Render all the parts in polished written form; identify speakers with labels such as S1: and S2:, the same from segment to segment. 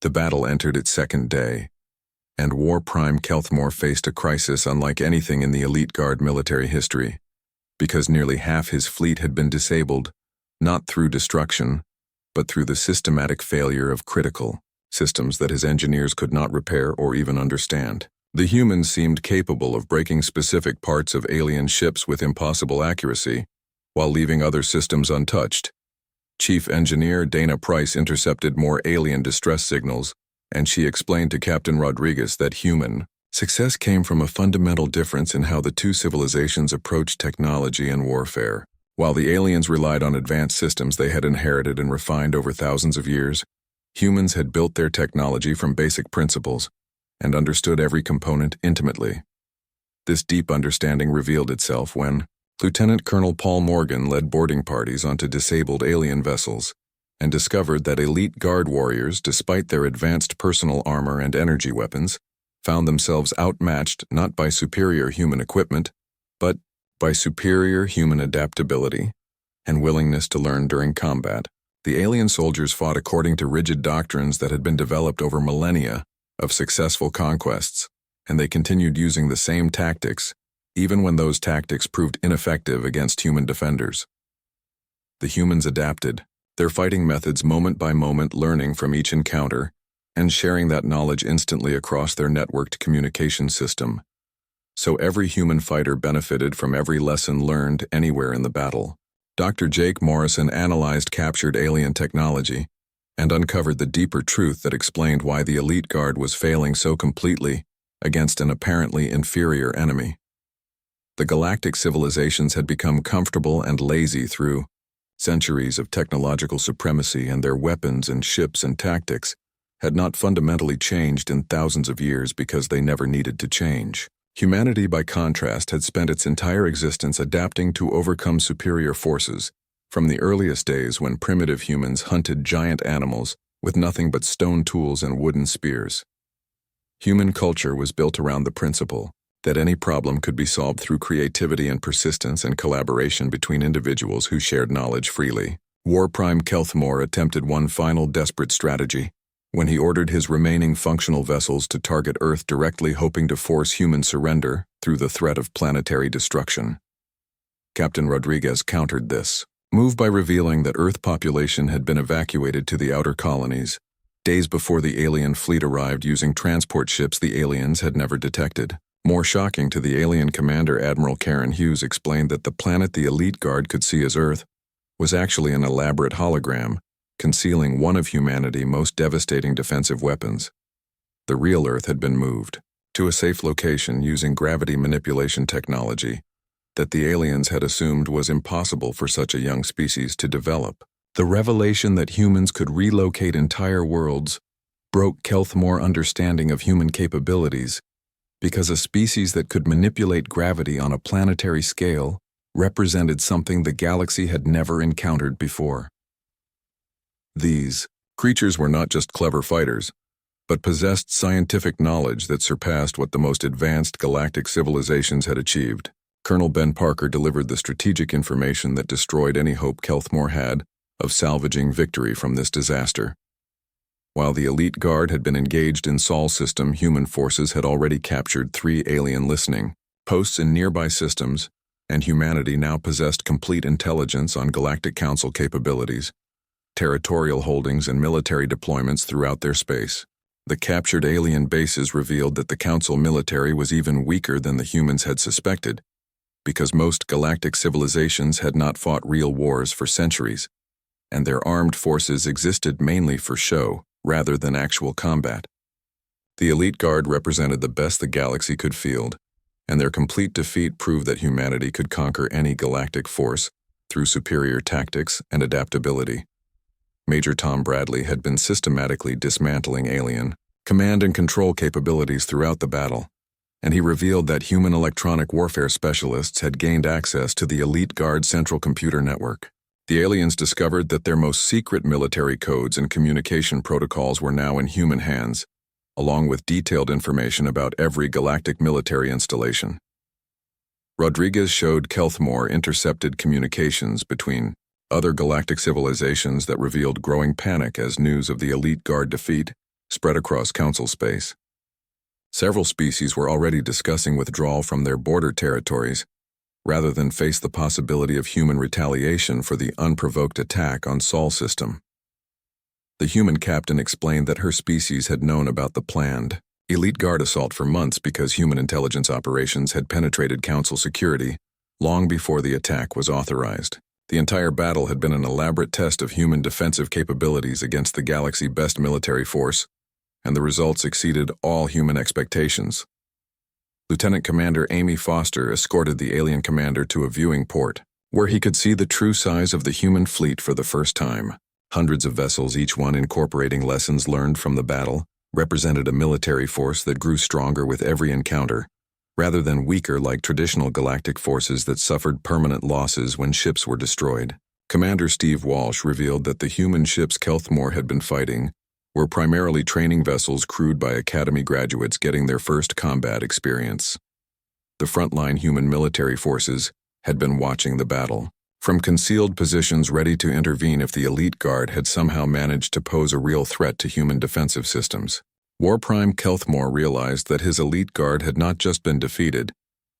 S1: The battle entered its second day, and War Prime Kelthmore faced a crisis unlike anything in the Elite Guard military history, because nearly half his fleet had been disabled, not through destruction, but through the systematic failure of critical systems that his engineers could not repair or even understand. The humans seemed capable of breaking specific parts of alien ships with impossible accuracy, while leaving other systems untouched. Chief Engineer Dana Price intercepted more alien distress signals, and she explained to Captain Rodriguez that human success came from a fundamental difference in how the two civilizations approached technology and warfare. While the aliens relied on advanced systems they had inherited and refined over thousands of years, humans had built their technology from basic principles and understood every component intimately. This deep understanding revealed itself when Lieutenant Colonel Paul Morgan led boarding parties onto disabled alien vessels and discovered that elite guard warriors, despite their advanced personal armor and energy weapons, found themselves outmatched not by superior human equipment, but by superior human adaptability and willingness to learn during combat. The alien soldiers fought according to rigid doctrines that had been developed over millennia of successful conquests, and they continued using the same tactics, even when those tactics proved ineffective against human defenders. The humans adapted, their fighting methods moment by moment, learning from each encounter and sharing that knowledge instantly across their networked communication system. So every human fighter benefited from every lesson learned anywhere in the battle. Dr. Jake Morrison analyzed captured alien technology and uncovered the deeper truth that explained why the Elite Guard was failing so completely against an apparently inferior enemy. The galactic civilizations had become comfortable and lazy through centuries of technological supremacy, and their weapons and ships and tactics had not fundamentally changed in thousands of years because they never needed to change. Humanity, by contrast, had spent its entire existence adapting to overcome superior forces, from the earliest days when primitive humans hunted giant animals with nothing but stone tools and wooden spears. Human culture was built around the principle that any problem could be solved through creativity and persistence and collaboration between individuals who shared knowledge freely. War Prime Kelthmore attempted one final desperate strategy when he ordered his remaining functional vessels to target Earth directly, hoping to force human surrender through the threat of planetary destruction. Captain Rodriguez countered this move by revealing that Earth population had been evacuated to the outer colonies, days before the alien fleet arrived using transport ships the aliens had never detected. More shocking to the alien commander, Admiral Karen Hughes explained that the planet the Elite Guard could see as Earth was actually an elaborate hologram, concealing one of humanity's most devastating defensive weapons. The real Earth had been moved to a safe location using gravity manipulation technology that the aliens had assumed was impossible for such a young species to develop. The revelation that humans could relocate entire worlds broke Kelthmore's understanding of human capabilities, because a species that could manipulate gravity on a planetary scale represented something the galaxy had never encountered before. These creatures were not just clever fighters, but possessed scientific knowledge that surpassed what the most advanced galactic civilizations had achieved. Colonel Ben Parker delivered the strategic information that destroyed any hope Kelthmore had of salvaging victory from this disaster. While the Elite Guard had been engaged in Sol system, human forces had already captured 3 alien listening posts in nearby systems, and humanity now possessed complete intelligence on Galactic Council capabilities, territorial holdings, and military deployments throughout their space. The captured alien bases revealed that the Council military was even weaker than the humans had suspected, because most galactic civilizations had not fought real wars for centuries, and their armed forces existed mainly for show rather than actual combat. The Elite Guard represented the best the galaxy could field, and their complete defeat proved that humanity could conquer any galactic force through superior tactics and adaptability. Major Tom Bradley had been systematically dismantling alien command and control capabilities throughout the battle, and he revealed that human electronic warfare specialists had gained access to the Elite Guard central computer network. The aliens discovered that their most secret military codes and communication protocols were now in human hands, along with detailed information about every galactic military installation. Rodriguez showed Kelthmore intercepted communications between other galactic civilizations that revealed growing panic as news of the Elite Guard defeat spread across Council space. Several species were already discussing withdrawal from their border territories, rather than face the possibility of human retaliation for the unprovoked attack on Sol system. The human captain explained that her species had known about the planned elite guard assault for months because human intelligence operations had penetrated Council security long before the attack was authorized. The entire battle had been an elaborate test of human defensive capabilities against the galaxy's best military force, and the results exceeded all human expectations. Lieutenant Commander Amy Foster escorted the alien commander to a viewing port, where he could see the true size of the human fleet for the first time. Hundreds of vessels, each one incorporating lessons learned from the battle, represented a military force that grew stronger with every encounter, rather than weaker like traditional galactic forces that suffered permanent losses when ships were destroyed. Commander Steve Walsh revealed that the human ships Kelthmore had been fighting were primarily training vessels crewed by Academy graduates getting their first combat experience. The frontline human military forces had been watching the battle, from concealed positions ready to intervene if the elite guard had somehow managed to pose a real threat to human defensive systems. War Prime Kelthmore realized that his elite guard had not just been defeated,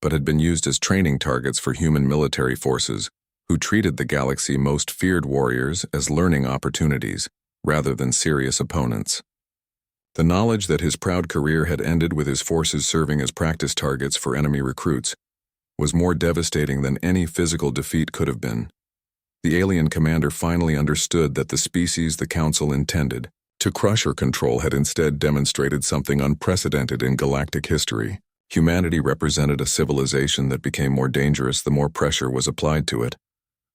S1: but had been used as training targets for human military forces, who treated the galaxy's most feared warriors as learning opportunities, rather than serious opponents. The knowledge that his proud career had ended with his forces serving as practice targets for enemy recruits was more devastating than any physical defeat could have been. The alien commander finally understood that the species the Council intended to crush or control had instead demonstrated something unprecedented in galactic history. Humanity represented a civilization that became more dangerous the more pressure was applied to it,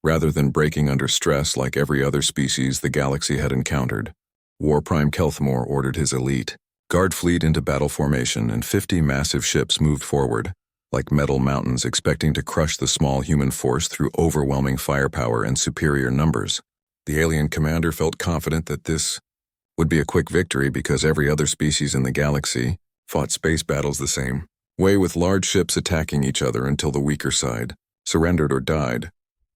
S1: rather than breaking under stress like every other species the galaxy had encountered. War Prime Kelthmore ordered his elite guard fleet into battle formation, and 50 massive ships moved forward, like metal mountains expecting to crush the small human force through overwhelming firepower and superior numbers. The alien commander felt confident that this would be a quick victory because every other species in the galaxy fought space battles the same way, with large ships attacking each other until the weaker side surrendered or died.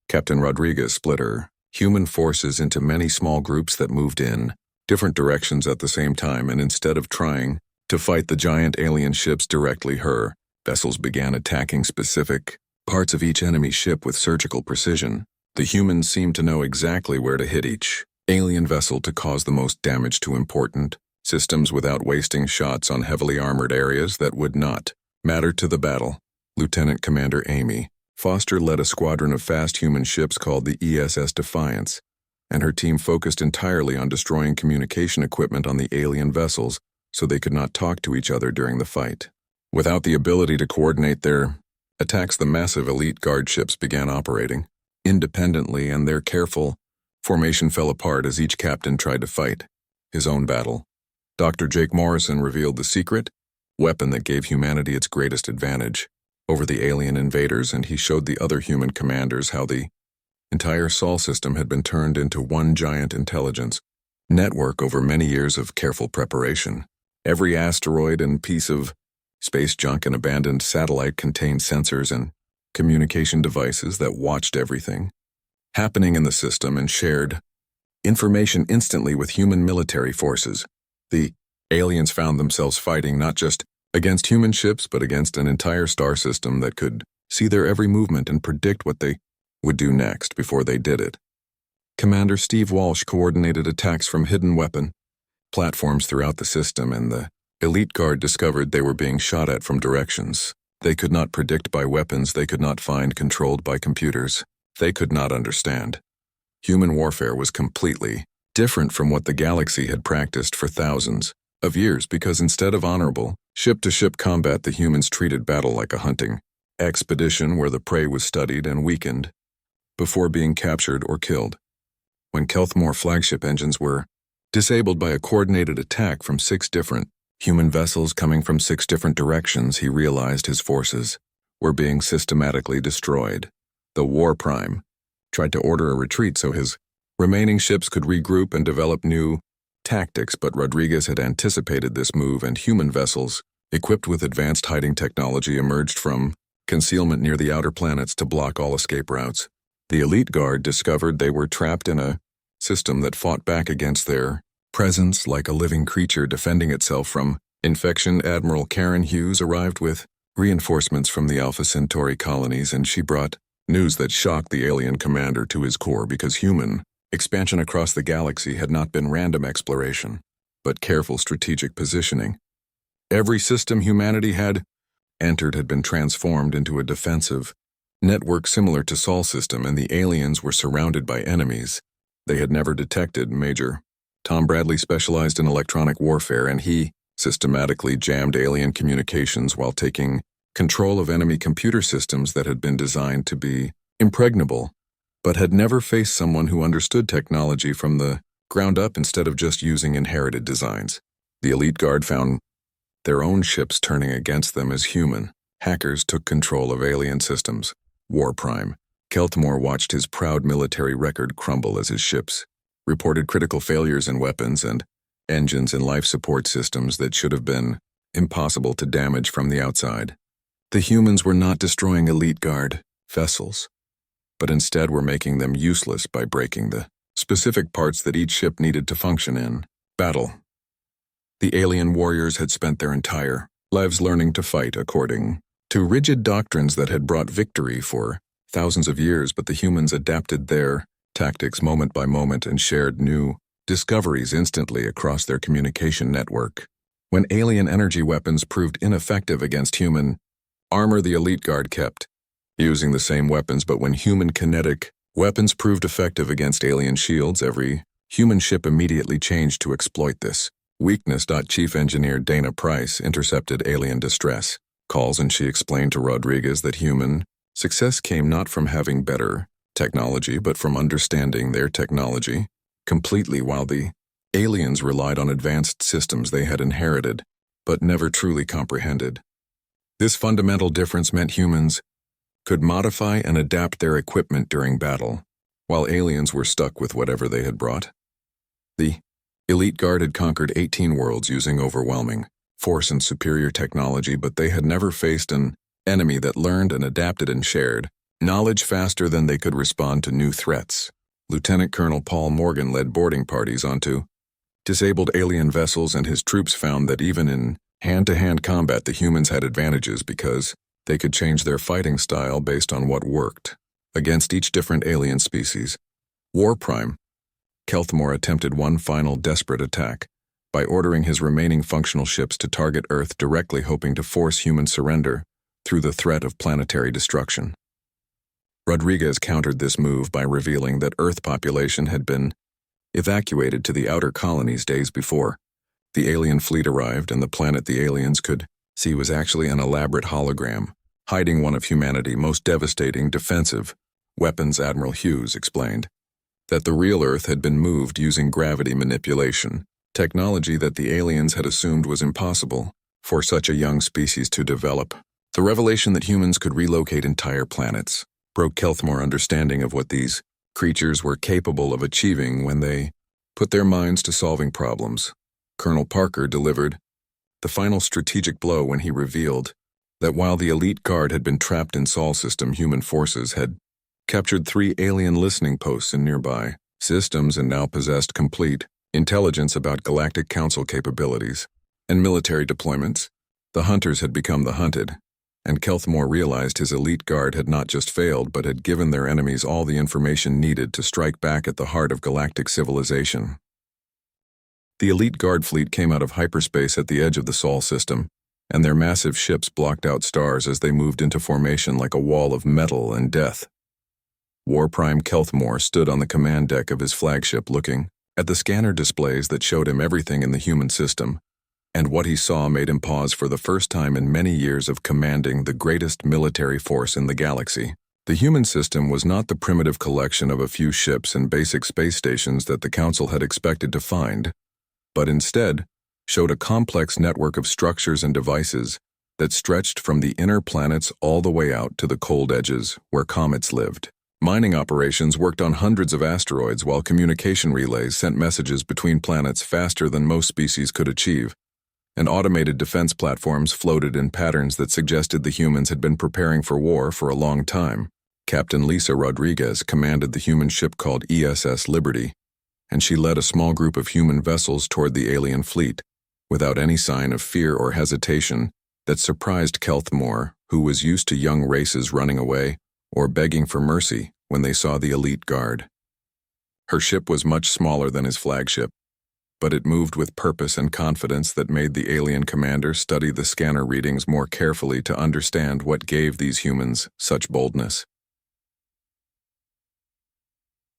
S1: Captain Rodriguez split her human forces into many small groups that moved in different directions at the same time, and instead of trying to fight the giant alien ships directly, her vessels began attacking specific parts of each enemy ship with surgical precision. The humans seemed to know exactly where to hit each alien vessel to cause the most damage to important systems without wasting shots on heavily armored areas that would not matter to the battle. Lieutenant Commander Amy Foster led a squadron of fast human ships called the ESS Defiance, and her team focused entirely on destroying communication equipment on the alien vessels so they could not talk to each other during the fight. Without the ability to coordinate their attacks, the massive elite guard ships began operating independently, and their careful formation fell apart as each captain tried to fight his own battle. Dr. Jake Morrison revealed the secret weapon that gave humanity its greatest advantage over the alien invaders, and he showed the other human commanders how the entire Sol system had been turned into one giant intelligence network over many years of careful preparation. Every asteroid and piece of space junk and abandoned satellite contained sensors and communication devices that watched everything happening in the system and shared information instantly with human military forces. The aliens found themselves fighting not just against human ships, but against an entire star system that could see their every movement and predict what they would do next before they did it. Commander Steve Walsh coordinated attacks from hidden weapon platforms throughout the system, and the elite guard discovered they were being shot at from directions they could not predict by weapons they could not find controlled by computers they could not understand. Human warfare was completely different from what the galaxy had practiced for thousands of years, because instead of honorable ship-to-ship combat, the humans treated battle like a hunting expedition where the prey was studied and weakened before being captured or killed. When Kelthmore flagship engines were disabled by a coordinated attack from 6 different human vessels coming from 6 different directions, he realized his forces were being systematically destroyed. The War Prime tried to order a retreat so his remaining ships could regroup and develop new tactics, but Rodriguez had anticipated this move, and human vessels equipped with advanced hiding technology emerged from concealment near the outer planets to block all escape routes. The elite guard discovered they were trapped in a system that fought back against their presence like a living creature defending itself from infection. Admiral Karen Hughes arrived with reinforcements from the Alpha Centauri colonies, and she brought news that shocked the alien commander to his core, because human expansion across the galaxy had not been random exploration, but careful strategic positioning. Every system humanity had entered had been transformed into a defensive network similar to Sol system, and the aliens were surrounded by enemies they had never detected. Major Tom Bradley specialized in electronic warfare, and he systematically jammed alien communications while taking control of enemy computer systems that had been designed to be impregnable, but had never faced someone who understood technology from the ground up instead of just using inherited designs. The elite guard found their own ships turning against them as human hackers took control of alien systems. War Prime Keltmore watched his proud military record crumble as his ships reported critical failures in weapons and engines and life support systems that should have been impossible to damage from the outside. The humans were not destroying elite guard vessels, but instead were making them useless by breaking the specific parts that each ship needed to function in battle. The alien warriors had spent their entire lives learning to fight according to rigid doctrines that had brought victory for thousands of years, but the humans adapted their tactics moment by moment and shared new discoveries instantly across their communication network. When alien energy weapons proved ineffective against human armor, the elite guard kept using the same weapons, but when human kinetic weapons proved effective against alien shields, every human ship immediately changed to exploit this weakness. Chief Engineer Dana Price intercepted alien distress calls, and she explained to Rodriguez that human success came not from having better technology, but from understanding their technology completely, while the aliens relied on advanced systems they had inherited, but never truly comprehended. This fundamental difference meant humans could modify and adapt their equipment during battle, while aliens were stuck with whatever they had brought. The elite guard had conquered 18 worlds using overwhelming force and superior technology, but they had never faced an enemy that learned and adapted and shared knowledge faster than they could respond to new threats. Lieutenant Colonel Paul Morgan led boarding parties onto disabled alien vessels, and his troops found that even in hand-to-hand combat the humans had advantages because they could change their fighting style based on what worked against each different alien species. War Prime Keltmore attempted one final desperate attack by ordering his remaining functional ships to target Earth directly, hoping to force human surrender through the threat of planetary destruction. Rodriguez countered this move by revealing that Earth population had been evacuated to the outer colonies days before. The alien fleet arrived, and the planet the aliens could see was actually an elaborate hologram, hiding one of humanity's most devastating defensive weapons. Admiral Hughes explained that the real Earth had been moved using gravity manipulation, technology that the aliens had assumed was impossible for such a young species to develop. The revelation that humans could relocate entire planets broke Keltmore's understanding of what these creatures were capable of achieving when they put their minds to solving problems. Colonel Parker delivered the final strategic blow when he revealed that while the elite guard had been trapped in Sol system, human forces had captured 3 alien listening posts in nearby systems and now possessed complete intelligence about Galactic Council capabilities and military deployments. The hunters had become the hunted, and Keltmore realized his elite guard had not just failed but had given their enemies all the information needed to strike back at the heart of galactic civilization. The elite guard fleet came out of hyperspace at the edge of the Sol system, and their massive ships blocked out stars as they moved into formation like a wall of metal and death. War Prime Keltmore stood on the command deck of his flagship looking at the scanner displays that showed him everything in the human system, and what he saw made him pause for the first time in many years of commanding the greatest military force in the galaxy. The human system was not the primitive collection of a few ships and basic space stations that the Council had expected to find, but instead showed a complex network of structures and devices that stretched from the inner planets all the way out to the cold edges where comets lived. Mining operations worked on hundreds of asteroids, while communication relays sent messages between planets faster than most species could achieve, and automated defense platforms floated in patterns that suggested the humans had been preparing for war for a long time. Captain Lisa Rodriguez commanded the human ship called ESS Liberty, and she led a small group of human vessels toward the alien fleet, without any sign of fear or hesitation that surprised Kelthmore, who was used to young races running away or begging for mercy when they saw the elite guard. Her ship was much smaller than his flagship, but it moved with purpose and confidence that made the alien commander study the scanner readings more carefully to understand what gave these humans such boldness.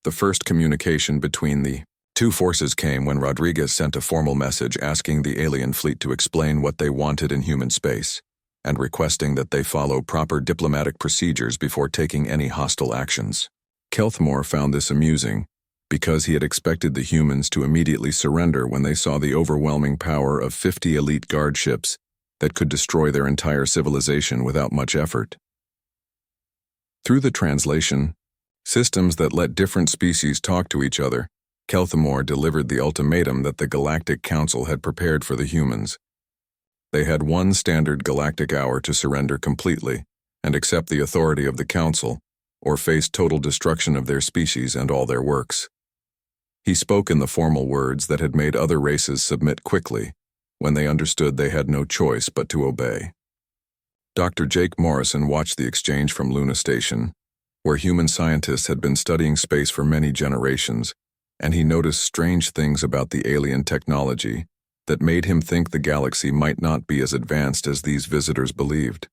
S1: The first communication between the two forces came when Rodriguez sent a formal message asking the alien fleet to explain what they wanted in human space, and requesting that they follow proper diplomatic procedures before taking any hostile actions. Kelthmore found this amusing, because he had expected the humans to immediately surrender when they saw the overwhelming power of 50 elite guard ships that could destroy their entire civilization without much effort. Through the translation, systems that let different species talk to each other, Kelthmore delivered the ultimatum that the Galactic Council had prepared for the humans. They had one standard galactic hour to surrender completely and accept the authority of the Council, or face total destruction of their species and all their works. He spoke in the formal words that had made other races submit quickly when they understood they had no choice but to obey. Dr. Jake Morrison watched the exchange from Luna Station, where human scientists had been studying space for many generations, and he noticed strange things about the alien technology that made him think the galaxy might not be as advanced as these visitors believed.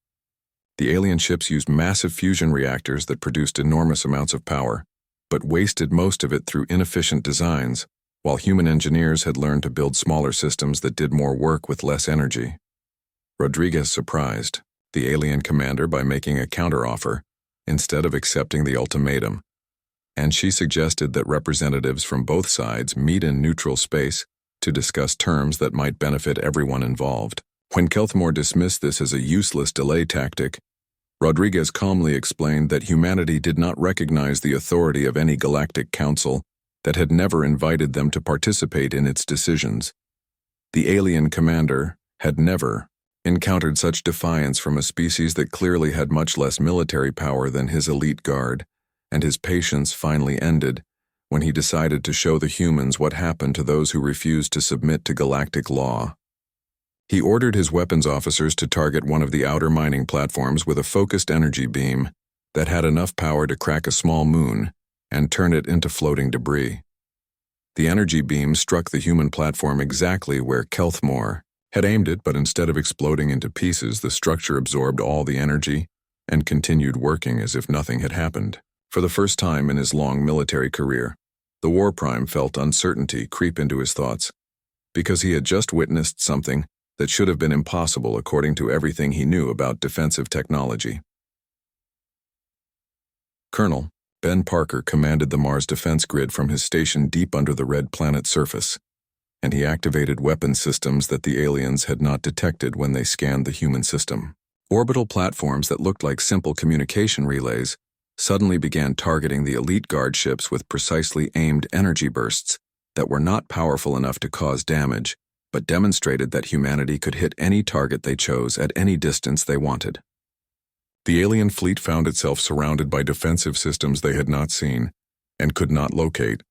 S1: The alien ships used massive fusion reactors that produced enormous amounts of power, but wasted most of it through inefficient designs, while human engineers had learned to build smaller systems that did more work with less energy. Rodriguez surprised the alien commander by making a counteroffer instead of accepting the ultimatum, and she suggested that representatives from both sides meet in neutral space to discuss terms that might benefit everyone involved. When Kelthmore dismissed this as a useless delay tactic, Rodriguez calmly explained that humanity did not recognize the authority of any galactic council that had never invited them to participate in its decisions. The alien commander had never encountered such defiance from a species that clearly had much less military power than his elite guard, and his patience finally ended when he decided to show the humans what happened to those who refused to submit to galactic law. He ordered his weapons officers to target one of the outer mining platforms with a focused energy beam that had enough power to crack a small moon and turn it into floating debris. The energy beam struck the human platform exactly where Kelthmore had aimed it, but instead of exploding into pieces, the structure absorbed all the energy and continued working as if nothing had happened. For the first time in his long military career, the War Prime felt uncertainty creep into his thoughts, because he had just witnessed something that should have been impossible according to everything he knew about defensive technology. Colonel Ben Parker commanded the Mars defense grid from his station deep under the red planet's surface, and he activated weapon systems that the aliens had not detected when they scanned the human system. Orbital platforms that looked like simple communication relays suddenly began targeting the elite guard ships with precisely aimed energy bursts that were not powerful enough to cause damage, but demonstrated that humanity could hit any target they chose at any distance they wanted. The alien fleet found itself surrounded by defensive systems they had not seen and could not locate,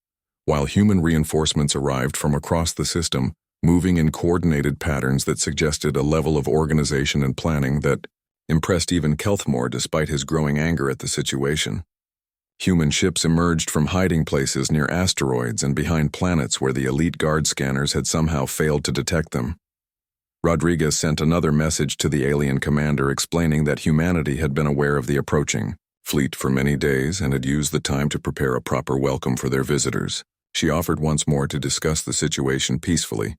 S1: while human reinforcements arrived from across the system, moving in coordinated patterns that suggested a level of organization and planning that impressed even Kelthmore despite his growing anger at the situation. Human ships emerged from hiding places near asteroids and behind planets where the elite guard scanners had somehow failed to detect them. Rodriguez sent another message to the alien commander explaining that humanity had been aware of the approaching fleet for many days and had used the time to prepare a proper welcome for their visitors. She offered once more to discuss the situation peacefully,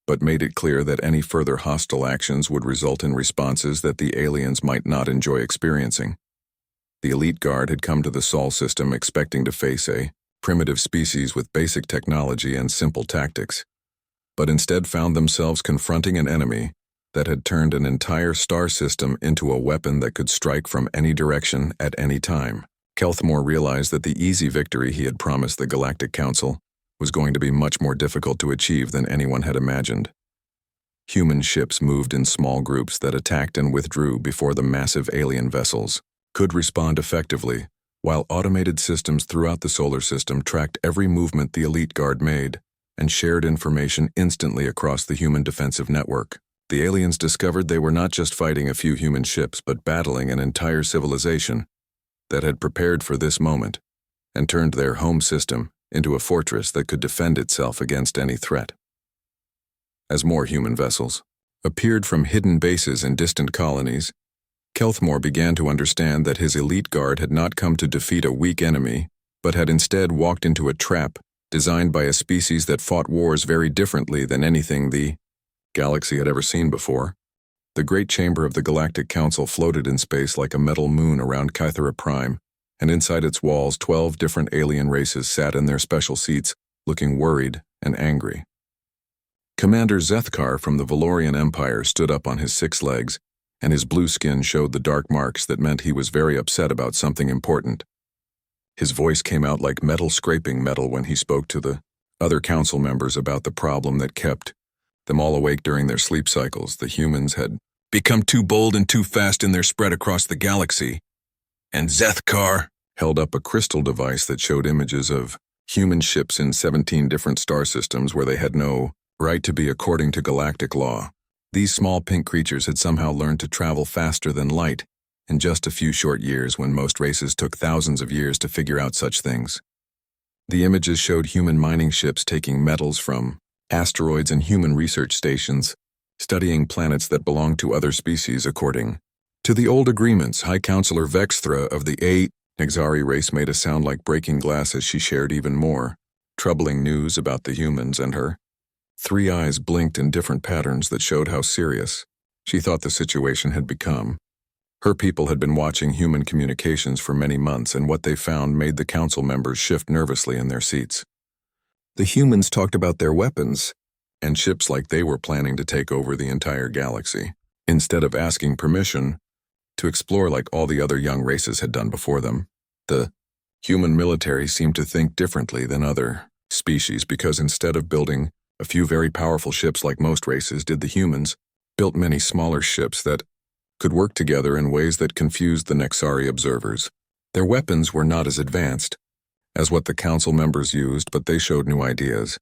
S1: but made it clear that any further hostile actions would result in responses that the aliens might not enjoy experiencing. The elite guard had come to the Sol system expecting to face a primitive species with basic technology and simple tactics, but instead found themselves confronting an enemy that had turned an entire star system into a weapon that could strike from any direction at any time. Kelthmore realized that the easy victory he had promised the Galactic Council was going to be much more difficult to achieve than anyone had imagined. Human ships moved in small groups that attacked and withdrew before the massive alien vessels could respond effectively, while automated systems throughout the solar system tracked every movement the elite guard made and shared information instantly across the human defensive network. The aliens discovered they were not just fighting a few human ships, but battling an entire civilization that had prepared for this moment and turned their home system into a fortress that could defend itself against any threat. As more human vessels appeared from hidden bases in distant colonies, Kelthmore began to understand that his elite guard had not come to defeat a weak enemy, but had instead walked into a trap designed by a species that fought wars very differently than anything the galaxy had ever seen before. The great chamber of the Galactic Council floated in space like a metal moon around Kythera Prime, and inside its walls 12 different alien races sat in their special seats, looking worried and angry. Commander Zethkar from the Valorian Empire stood up on his 6 legs, and his blue skin showed the dark marks that meant he was very upset about something important. His voice came out like metal scraping metal when he spoke to the other council members about the problem that kept them all awake during their sleep cycles. The humans had become too bold and too fast in their spread across the galaxy, and Zethkar held up a crystal device that showed images of human ships in 17 different star systems where they had no right to be according to galactic law. These small pink creatures had somehow learned to travel faster than light in just a few short years, when most races took thousands of years to figure out such things. The images showed human mining ships taking metals from asteroids and human research stations, studying planets that belonged to other species according to the old agreements. High Counselor Vexthra of the Nexari race made a sound like breaking glass as she shared even more troubling news about the humans, and her 3 eyes blinked in different patterns that showed how serious she thought the situation had become. Her people had been watching human communications for many months, and what they found made the council members shift nervously in their seats. The humans talked about their weapons and ships like they were planning to take over the entire galaxy, instead of asking permission to explore like all the other young races had done before them. The human military seemed to think differently than other species, because instead of building a few very powerful ships like most races did, the humans built many smaller ships that could work together in ways that confused the Nexari observers. Their weapons were not as advanced as what the council members used, but they showed new ideas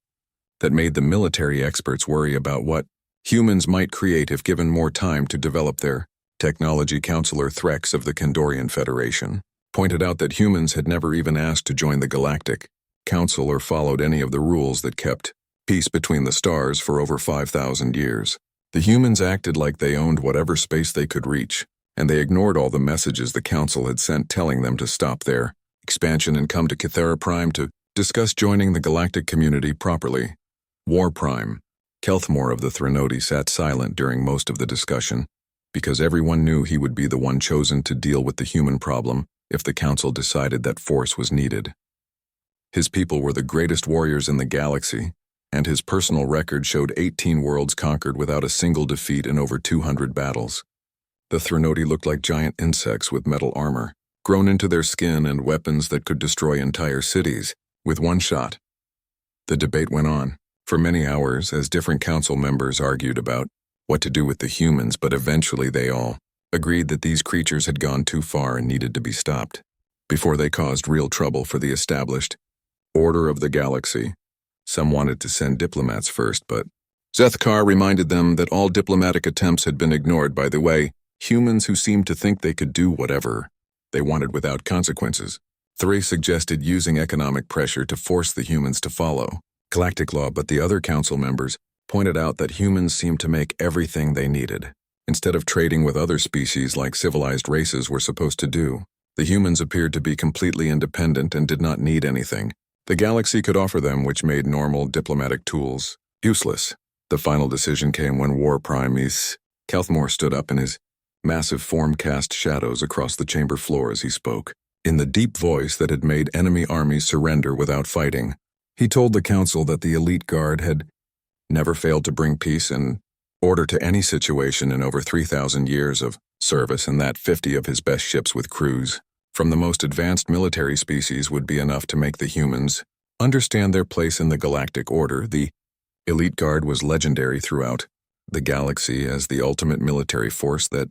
S1: that made the military experts worry about what humans might create if given more time to develop their technology. Counselor Threx of the Kandorian Federation pointed out that humans had never even asked to join the Galactic Council or followed any of the rules that kept peace between the stars for over 5,000 years. The humans acted like they owned whatever space they could reach, and they ignored all the messages the council had sent telling them to stop their expansion and come to Kythera Prime to discuss joining the galactic community properly. War Prime, Kelthmore of the Threnodi, sat silent during most of the discussion, because everyone knew he would be the one chosen to deal with the human problem if the council decided that force was needed. His people were the greatest warriors in the galaxy, and his personal record showed 18 worlds conquered without a single defeat in over 200 battles. The Threnodi looked like giant insects with metal armor, grown into their skin, and weapons that could destroy entire cities with one shot. The debate went on for many hours as different council members argued about what to do with the humans, but eventually they all agreed that these creatures had gone too far and needed to be stopped before they caused real trouble for the established order of the galaxy. Some wanted to send diplomats first, but Zethkar reminded them that all diplomatic attempts had been ignored by the way humans who seemed to think they could do whatever they wanted without consequences. 3 suggested using economic pressure to force the humans to follow galactic law, but the other council members pointed out that humans seemed to make everything they needed. Instead of trading with other species like civilized races were supposed to do, the humans appeared to be completely independent and did not need anything the galaxy could offer them, which made normal diplomatic tools useless. The final decision came when War Prime Kelthmore stood up, and his massive form cast shadows across the chamber floor as he spoke. In the deep voice that had made enemy armies surrender without fighting, he told the council that the elite guard had never failed to bring peace and order to any situation in over 3,000 years of service, and that 50 of his best ships with crews from the most advanced military species would be enough to make the humans understand their place in the galactic order. The elite guard was legendary throughout the galaxy as the ultimate military force that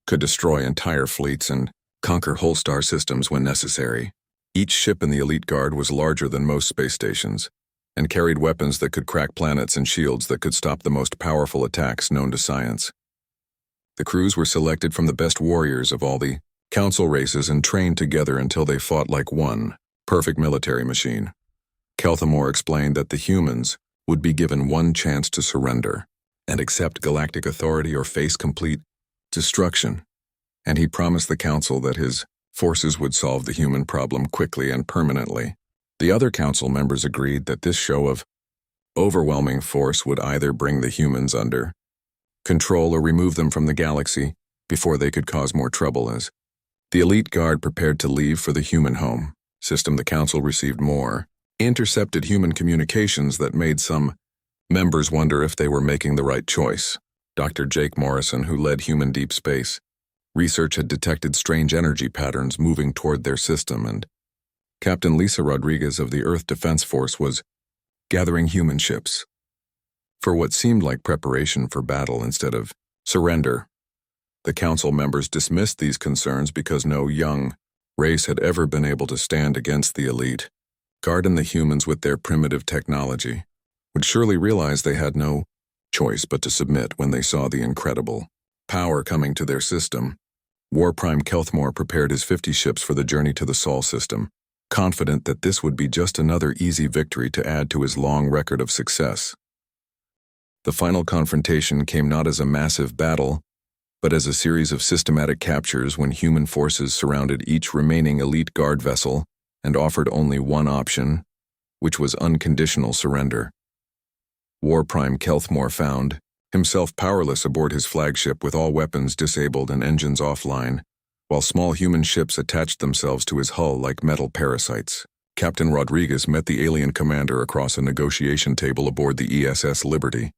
S1: could destroy entire fleets and conquer whole star systems when necessary. Each ship in the elite guard was larger than most space stations, and carried weapons that could crack planets and shields that could stop the most powerful attacks known to science. The crews were selected from the best warriors of all the council races and trained together until they fought like one perfect military machine. Kelthamore explained that the humans would be given one chance to surrender and accept galactic authority or face complete destruction, and he promised the council that his forces would solve the human problem quickly and permanently. The other council members agreed that this show of overwhelming force would either bring the humans under control or remove them from the galaxy before they could cause more trouble. As the elite guard prepared to leave for the human home system, the council received more intercepted human communications that made some members wonder if they were making the right choice. Dr. Jake Morrison, who led human deep space research, had detected strange energy patterns moving toward their system, and Captain Lisa Rodriguez of the Earth Defense Force was gathering human ships for what seemed like preparation for battle instead of surrender. The council members dismissed these concerns because no young race had ever been able to stand against the elite guard, and the humans with their primitive technology would surely realize they had no choice but to submit when they saw the incredible power coming to their system. War Prime Kelthamore prepared his 50 ships for the journey to the Sol system, confident that this would be just another easy victory to add to his long record of success. The final confrontation came not as a massive battle, but as a series of systematic captures when human forces surrounded each remaining elite guard vessel and offered only one option, which was unconditional surrender. War Prime Kelthamore found himself powerless aboard his flagship with all weapons disabled and engines offline, while small human ships attached themselves to his hull like metal parasites. Captain Rodriguez met the alien commander across a negotiation table aboard the ESS Liberty,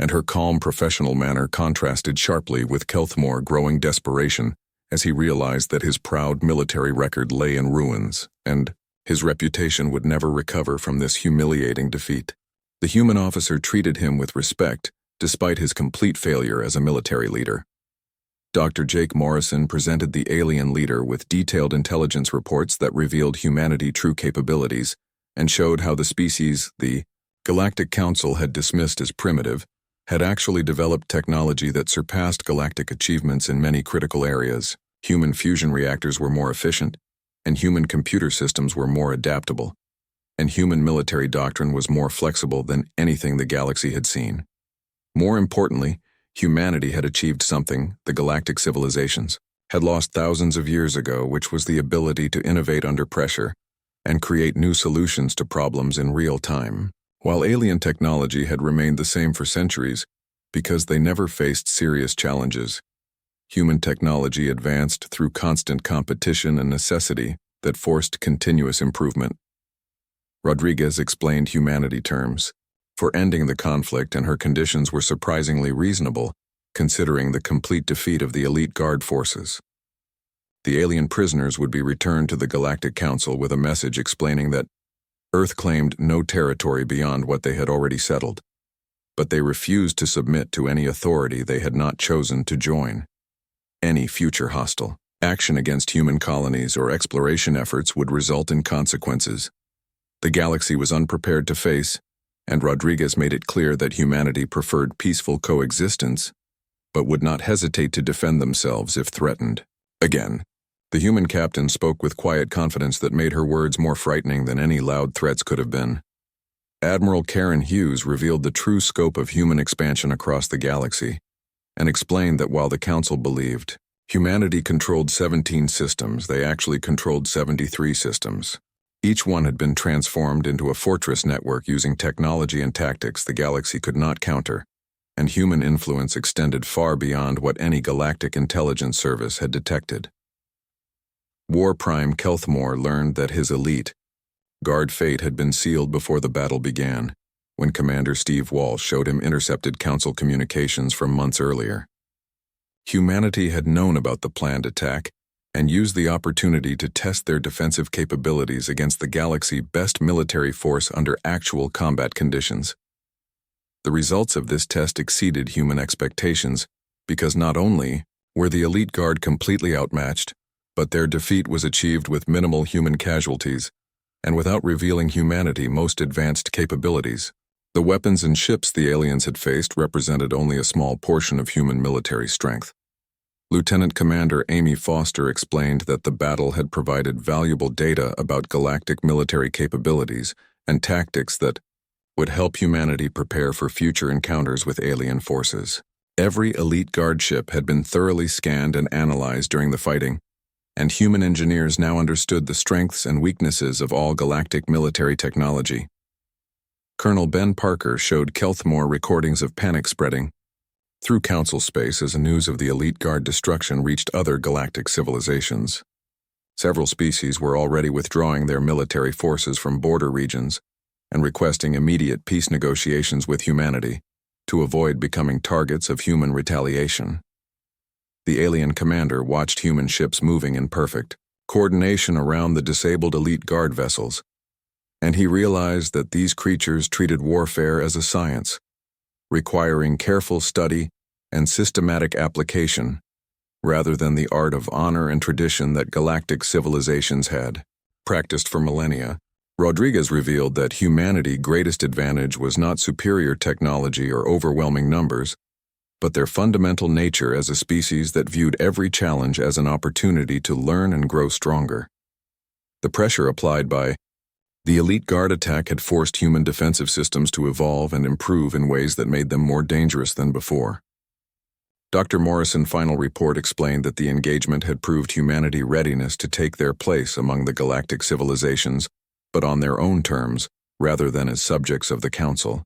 S1: and her calm professional manner contrasted sharply with Kelthamore's growing desperation as he realized that his proud military record lay in ruins, and his reputation would never recover from this humiliating defeat. The human officer treated him with respect, despite his complete failure as a military leader. Dr. Jake Morrison presented the alien leader with detailed intelligence reports that revealed humanity's true capabilities and showed how the species the Galactic Council had dismissed as primitive had actually developed technology that surpassed galactic achievements in many critical areas. Human fusion reactors were more efficient, and human computer systems were more adaptable, and human military doctrine was more flexible than anything the galaxy had seen. More importantly, humanity had achieved something the galactic civilizations had lost thousands of years ago, which was the ability to innovate under pressure and create new solutions to problems in real time. While alien technology had remained the same for centuries because they never faced serious challenges, human technology advanced through constant competition and necessity that forced continuous improvement. Rodriguez explained humanity terms for ending the conflict, and her conditions were surprisingly reasonable, considering the complete defeat of the elite guard forces. The alien prisoners would be returned to the Galactic Council with a message explaining that Earth claimed no territory beyond what they had already settled, but they refused to submit to any authority they had not chosen to join. Any future hostile action against human colonies or exploration efforts would result in consequences the galaxy was unprepared to face, and Rodriguez made it clear that humanity preferred peaceful coexistence, but would not hesitate to defend themselves if threatened. Again, the human captain spoke with quiet confidence that made her words more frightening than any loud threats could have been. Admiral Karen Hughes revealed the true scope of human expansion across the galaxy, and explained that while the Council believed humanity controlled 17 systems, they actually controlled 73 systems. Each one had been transformed into a fortress network using technology and tactics the galaxy could not counter, and human influence extended far beyond what any galactic intelligence service had detected. War Prime Kelthamore learned that his elite guard fate had been sealed before the battle began, when Commander Steve Walsh showed him intercepted Council communications from months earlier. Humanity had known about the planned attack and used the opportunity to test their defensive capabilities against the galaxy's best military force under actual combat conditions. The results of this test exceeded human expectations because not only were the elite guard completely outmatched, But their defeat was achieved with minimal human casualties, and without revealing humanity most advanced capabilities. The weapons and ships the aliens had faced represented only a small portion of human military strength. Lieutenant Commander Amy Foster explained that the battle had provided valuable data about galactic military capabilities and tactics that would help humanity prepare for future encounters with alien forces. Every elite guard ship had been thoroughly scanned and analyzed during the fighting, and human engineers now understood the strengths and weaknesses of all galactic military technology. Colonel Ben Parker showed Kelthmore recordings of panic spreading through Council space as news of the elite guard destruction reached other galactic civilizations. Several species were already withdrawing their military forces from border regions and requesting immediate peace negotiations with humanity to avoid becoming targets of human retaliation. The alien commander watched human ships moving in perfect coordination around the disabled elite guard vessels, and he realized that these creatures treated warfare as a science, requiring careful study and systematic application, rather than the art of honor and tradition that galactic civilizations had practiced for millennia. Rodriguez revealed that humanity's greatest advantage was not superior technology or overwhelming numbers, but their fundamental nature as a species that viewed every challenge as an opportunity to learn and grow stronger. The pressure applied by the elite guard attack had forced human defensive systems to evolve and improve in ways that made them more dangerous than before. Dr. Morrison's final report explained that the engagement had proved humanity's readiness to take their place among the galactic civilizations, but on their own terms, rather than as subjects of the Council.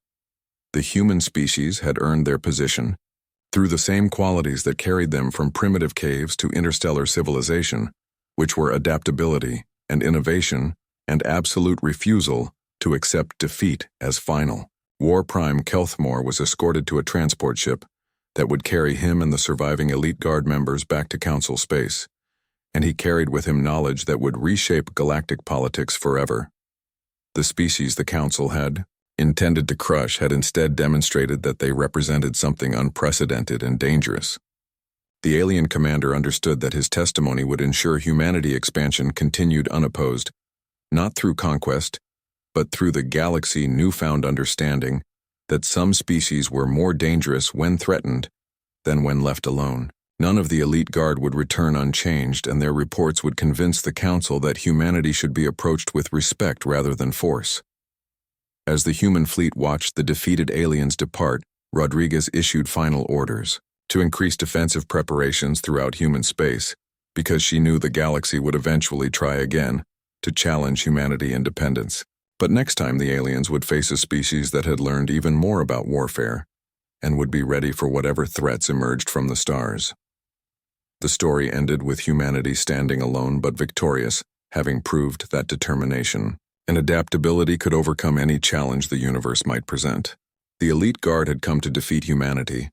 S1: The human species had earned their position through the same qualities that carried them from primitive caves to interstellar civilization, which were adaptability and innovation and absolute refusal to accept defeat as final. War Prime Kelthmore was escorted to a transport ship that would carry him and the surviving elite guard members back to Council space, and he carried with him knowledge that would reshape galactic politics forever. The species the Council had intended to crush had instead demonstrated that they represented something unprecedented and dangerous. The alien commander understood that his testimony would ensure humanity expansion continued unopposed, not through conquest, but through the galaxy's newfound understanding that some species were more dangerous when threatened than when left alone. None of the elite guard would return unchanged, and their reports would convince the Council that humanity should be approached with respect rather than force. As the human fleet watched the defeated aliens depart, Rodriguez issued final orders to increase defensive preparations throughout human space, because she knew the galaxy would eventually try again to challenge humanity's independence. But next time the aliens would face a species that had learned even more about warfare and would be ready for whatever threats emerged from the stars. The story ended with humanity standing alone but victorious, having proved that determination and adaptability could overcome any challenge the universe might present. The elite guard had come to defeat humanity,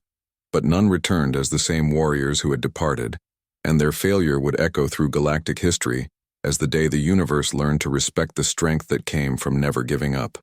S1: but none returned as the same warriors who had departed, and their failure would echo through galactic history as the day the universe learned to respect the strength that came from never giving up.